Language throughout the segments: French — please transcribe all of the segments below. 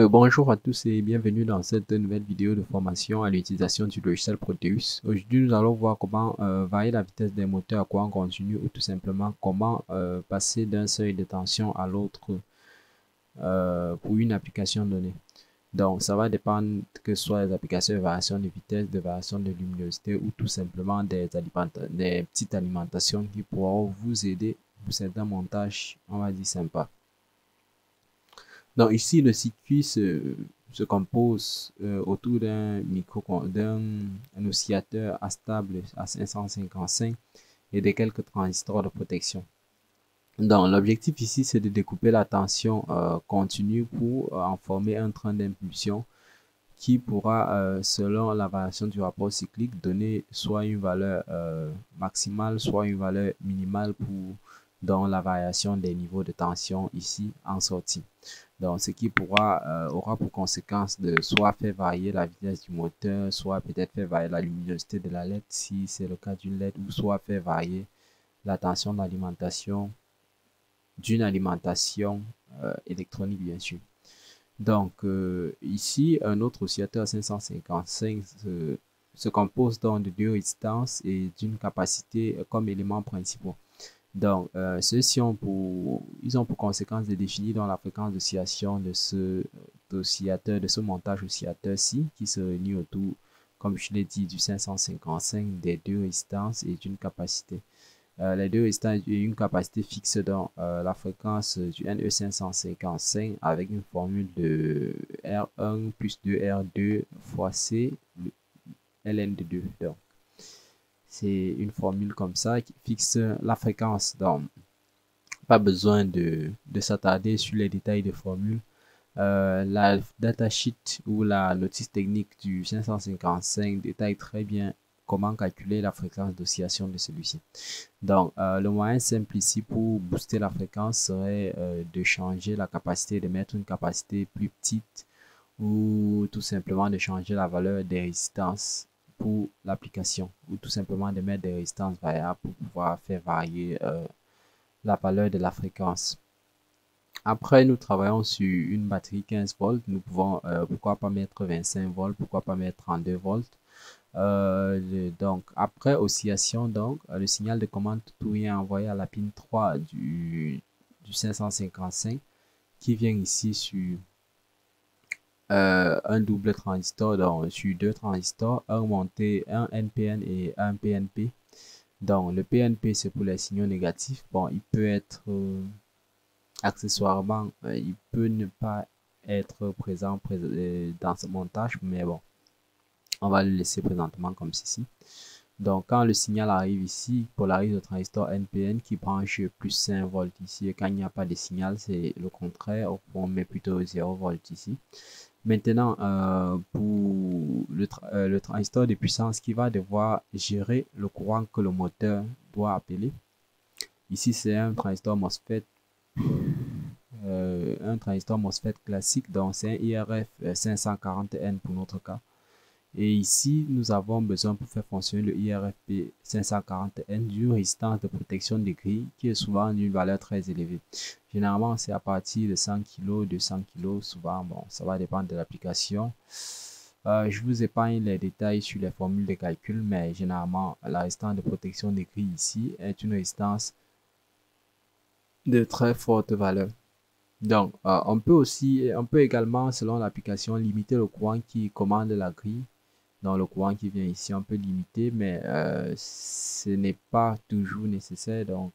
Bonjour à tous et bienvenue dans cette nouvelle vidéo de formation à l'utilisation du logiciel Proteus. Aujourd'hui, nous allons voir comment varier la vitesse des moteurs à courant continu ou tout simplement comment passer d'un seuil de tension à l'autre pour une application donnée. Donc, ça va dépendre que ce soit des applications de variation de vitesse, de variation de luminosité ou tout simplement des petites alimentations qui pourront vous aider pour certains montages, on va dire sympa. Donc ici, le circuit se compose autour d'un oscillateur stable à 555 et de quelques transistors de protection. Donc l'objectif ici, c'est de découper la tension continue pour en former un train d'impulsion qui pourra, selon la variation du rapport cyclique, donner soit une valeur maximale, soit une valeur minimale pour dans la variation des niveaux de tension ici en sortie. Donc, ce qui aura pour conséquence de soit faire varier la vitesse du moteur, soit peut-être faire varier la luminosité de la LED si c'est le cas d'une LED, ou soit faire varier la tension d'alimentation d'une alimentation électronique, bien sûr. Donc, ici, un autre oscillateur 555 se compose donc de deux résistances et d'une capacité comme éléments principaux. Donc, ils ont pour conséquence de définir dans la fréquence d'oscillation de ce oscillateur, de ce montage oscillateur-ci, qui se réunit autour, comme je l'ai dit, du 555 des deux résistances et d'une capacité. Les deux résistances et une capacité fixe dans la fréquence du NE555 avec une formule de R1 plus 2R2 fois C, ln de 2. Donc, c'est une formule comme ça qui fixe la fréquence. Donc, pas besoin de s'attarder sur les détails de formule. La datasheet ou la notice technique du 555 détaille très bien comment calculer la fréquence d'oscillation de celui-ci. Donc, le moyen simple ici pour booster la fréquence serait de changer la capacité, de mettre une capacité plus petite ou tout simplement de changer la valeur des résistances pour l'application ou tout simplement de mettre des résistances variables pour pouvoir faire varier la valeur de la fréquence. Après, nous travaillons sur une batterie 15 volts. Nous pouvons, pourquoi pas mettre 25 volts, pourquoi pas mettre 32 volts. Donc, après oscillation, donc, le signal de commande tout est envoyé à la pin 3 du 555 qui vient ici sur un double transistor, donc sur deux transistors, un monté, un NPN et un PNP. Donc, le PNP, c'est pour les signaux négatifs. Bon, il peut être accessoirement, il peut ne pas être présent dans ce montage, mais bon, on va le laisser présentement comme ceci. Donc, quand le signal arrive ici, il polarise le transistor NPN qui branche plus 5 volts ici. Et quand il n'y a pas de signal, c'est le contraire. On met plutôt 0 volts ici. Maintenant, pour le transistor de puissance qui va devoir gérer le courant que le moteur doit appeler. Ici, c'est un transistor MOSFET classique, donc c'est un IRF 540N pour notre cas. Et ici, nous avons besoin pour faire fonctionner le IRFP 540N d'une résistance de protection des grilles qui est souvent d'une valeur très élevée. Généralement, c'est à partir de 100 kg, 200 kg. Souvent, bon, ça va dépendre de l'application. Je vous épargne les détails sur les formules de calcul, mais généralement, la résistance de protection des grilles ici est une résistance de très forte valeur. Donc, on peut également, selon l'application, limiter le courant qui commande la grille. Dans le courant qui vient ici, on peut limiter, mais ce n'est pas toujours nécessaire. Donc,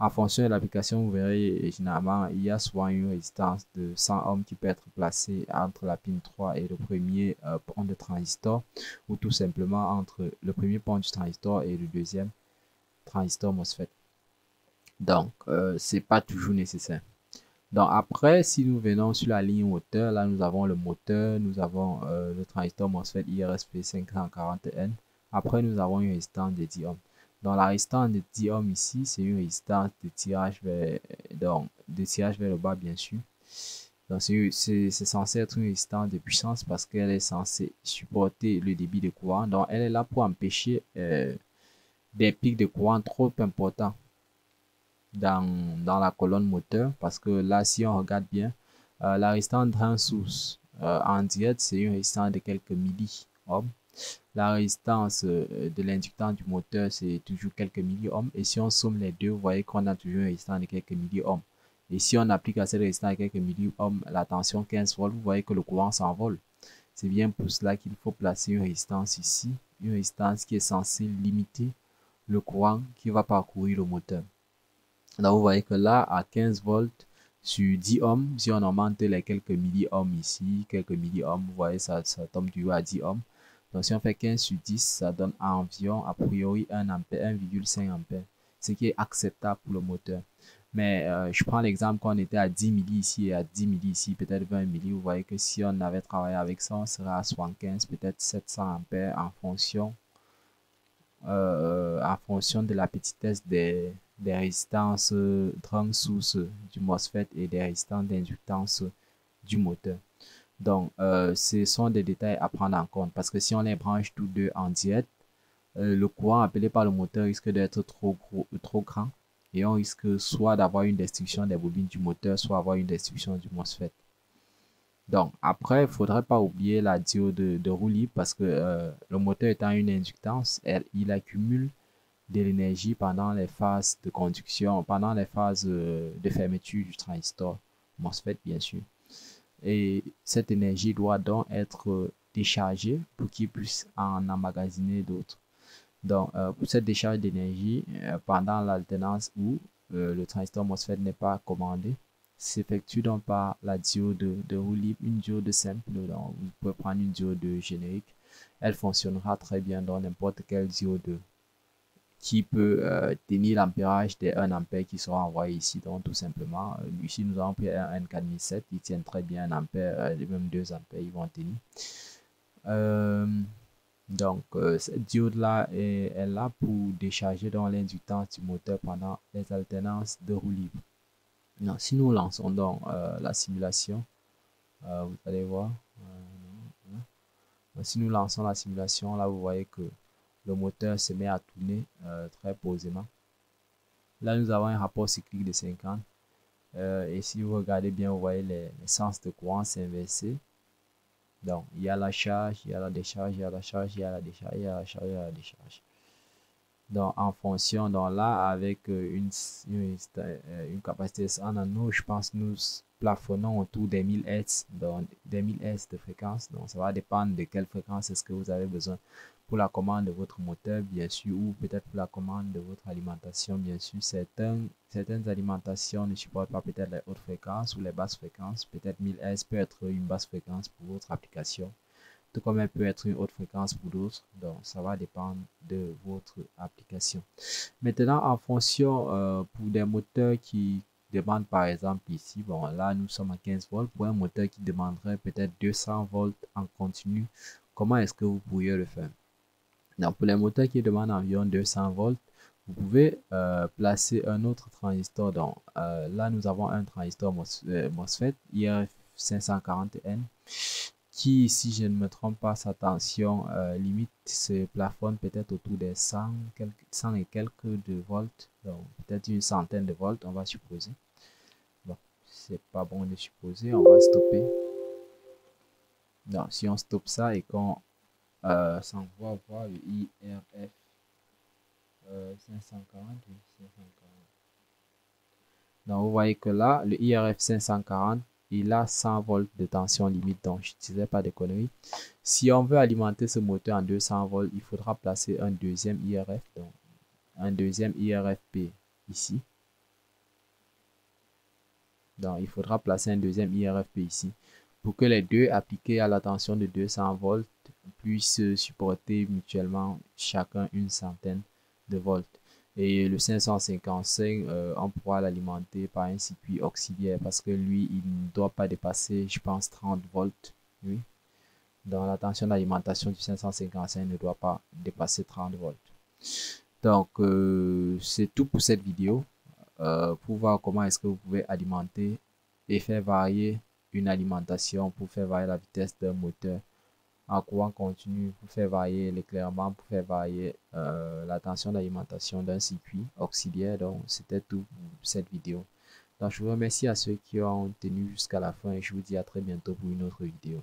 en fonction de l'application, vous verrez, généralement, il y a souvent une résistance de 100 ohms qui peut être placée entre la pin 3 et le premier pont de transistor, ou tout simplement entre le premier pont du transistor et le deuxième transistor MOSFET. Donc, c'est pas toujours nécessaire. Donc après, si nous venons sur la ligne moteur, là nous avons le moteur, nous avons le transistor MOSFET IRSP 540N. Après, nous avons une résistance de 10 ohms. Donc la résistance de 10 ohms ici, c'est une résistance de tirage vers le bas, bien sûr. Donc c'est censé être une résistance de puissance parce qu'elle est censée supporter le débit de courant. Donc elle est là pour empêcher des pics de courant trop importants dans la colonne moteur parce que là, si on regarde bien, La résistance drain source en direct, c'est une résistance de quelques milliohms. La résistance de l'inductant du moteur, c'est toujours quelques milliohms. Et si on somme les deux, vous voyez qu'on a toujours une résistance de quelques milliohms. Et si on applique à cette résistance de quelques milliohms la tension 15 volts, vous voyez que le courant s'envole. C'est bien pour cela qu'il faut placer une résistance ici. Une résistance qui est censée limiter le courant qui va parcourir le moteur. Donc vous voyez que là, à 15 volts sur 10 ohms, si on augmente les quelques milliohms ici, quelques milliohms, vous voyez, ça tombe du haut à 10 ohms. Donc si on fait 15 sur 10, ça donne environ, a priori, 1 ampère, 1,5 ampère, ce qui est acceptable pour le moteur. Mais je prends l'exemple qu'on était à 10 milli ici et à 10 milli ici, peut-être 20 milli. Vous voyez que si on avait travaillé avec ça, on serait à 75, peut-être 700 ampères en fonction de la petitesse des résistances drain source du MOSFET et des résistances d'inductance du moteur. Donc, ce sont des détails à prendre en compte parce que si on les branche tous deux en direct, le courant appelé par le moteur risque d'être trop grand et on risque soit d'avoir une destruction des bobines du moteur, soit avoir une destruction du MOSFET. Donc, après, il ne faudrait pas oublier la diode de roue libre parce que le moteur étant une inductance, il accumule de l'énergie pendant les phases de conduction, pendant les phases de fermeture du transistor, MOSFET bien sûr. Et cette énergie doit donc être déchargée pour qu'il puisse en emmagasiner d'autres. Donc, pour cette décharge d'énergie, pendant l'alternance où le transistor MOSFET n'est pas commandé, s'effectue donc par la diode de roue libre, une diode simple. Donc, vous pouvez prendre une diode générique. Elle fonctionnera très bien dans n'importe quelle diode qui peut tenir l'ampérage des 1 ampère qui sera envoyé ici. Donc, tout simplement, ici, nous avons pris un N4007. Ils tiennent très bien 1 ampère, même 2 ampères, ils vont tenir. Donc, cette diode-là est là pour décharger dans l'inductance du moteur pendant les alternances de roue libre. Non, si nous lançons donc la simulation, vous allez voir. Si nous lançons la simulation, là, vous voyez que le moteur se met à tourner très posément. Là, nous avons un rapport cyclique de 50. Et si vous regardez bien, vous voyez les sens de courant s'inverser. Donc, il y a la charge, il y a la décharge, il y a la charge, il y a la décharge, il y a la charge, il y a la décharge. Donc, en fonction, donc là, avec une capacité 100 nano, je pense que nous plafonnons autour des 1000 Hz, donc des 1000 Hz de fréquence. Donc, ça va dépendre de quelle fréquence est-ce que vous avez besoin pour la commande de votre moteur, bien sûr, ou peut-être pour la commande de votre alimentation, bien sûr. Certaines alimentations ne supportent pas peut-être les hautes fréquences ou les basses fréquences. Peut-être 1000 Hz peut être une basse fréquence pour votre application, tout comme elle peut être une haute fréquence pour d'autres. Donc, ça va dépendre de votre application. Maintenant, en fonction, pour des moteurs qui demandent par exemple ici, bon, là, nous sommes à 15 volts. Pour un moteur qui demanderait peut-être 200 volts en continu, comment est-ce que vous pourriez le faire? Donc, pour les moteurs qui demandent environ 200 volts, vous pouvez placer un autre transistor. Donc, là, nous avons un transistor MOSFET IRF 540N qui, si je ne me trompe pas, sa tension limite se plafonne peut-être autour des 100 et quelques de volts. Donc, peut-être une centaine de volts, on va supposer. Bon, c'est pas bon de supposer, on va stopper. Donc, si on stoppe ça et qu'on s'envoie voir le IRF 540, oui, 540. Donc, vous voyez que là, le IRF 540, il a 100 volts de tension limite. Donc, je ne disais pas de conneries. Si on veut alimenter ce moteur en 200 volts, il faudra placer un deuxième IRF, donc un deuxième IRFP ici. Donc, il faudra placer un deuxième IRFP ici pour que les deux appliqués à la tension de 200 volts puissent supporter mutuellement chacun une centaine de volts. Et le 555, on pourra l'alimenter par un circuit auxiliaire parce que lui, il ne doit pas dépasser, je pense, 30 volts. Oui. Donc, la tension d'alimentation du 555 ne doit pas dépasser 30 volts. Donc, c'est tout pour cette vidéo. Pour voir comment est-ce que vous pouvez alimenter et faire varier une alimentation pour faire varier la vitesse d'un moteur en courant continu, pour faire varier l'éclairement, pour faire varier la tension d'alimentation d'un circuit auxiliaire. Donc, c'était tout pour cette vidéo. Donc, je vous remercie à ceux qui ont tenu jusqu'à la fin et je vous dis à très bientôt pour une autre vidéo.